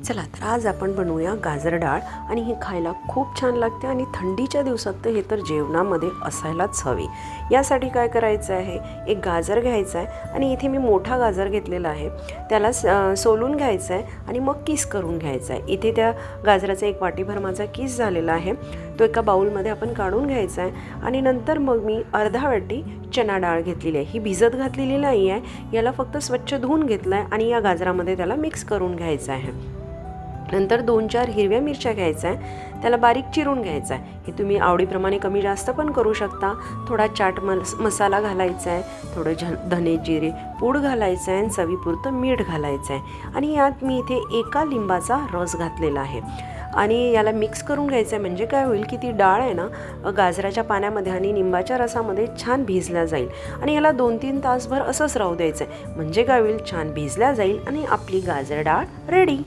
चला तर आज आपण बनवूया गाजर डाळ आणि ही खायला खूप छान लागते आणि थंडीच्या दिवसात तर हे तर जेवणामध्ये असायलाच हवी। यासाठी काय करायचं आहे, एक गाजर घ्यायचा आहे आणि इथे मी मोठा गाजर घेतलेला आहे, त्याला सोलून घ्यायचं आहे आणि मग किस करून घ्यायचा आहे। इथे त्या गाजराचा एक वाटीभर माझा किस झालेला आहे, तो एका बाउलमध्ये आपण काढून घ्यायचा आहे आणि नंतर मग मी अर्धा वाटी चना डाळ घेतलेली आहे। ही भिजत घातलेली नाही आहे, याला फक्त स्वच्छ धुवून घेतलं आहे आणि या गाजरामध्ये त्याला मिक्स करून घ्यायचं आहे। नंतर 2-4 हिरव्या मिरच्या घ्यायच्या आहे, त्याला बारीक चिरून घ्यायचा आहे। हे तुम्ही आवडीप्रमाणे कमी जास्त पण करू शकता। थोडा चाट मसाला घालायचा आहे, थोडं धने जिरे पूड घालायचं आहे आणि चवीपुरतं मीठ घालायचं आहे आणि यात मी इथे एका लिंबाचा रस घातलेला आहे आणि याला मिक्स करून घ्यायचं आहे। म्हणजे काय होईल की ती डाळ आहे ना गाजराच्या पाण्यामध्ये आणि लिंबाच्या रसामध्ये छान भिजल्या जाईल आणि याला 2-3 तासभर असंच राहू द्यायचं आहे। म्हणजे काय होईल, छान भिजल्या जाईल आणि आपली गाजर डाळ रेडी।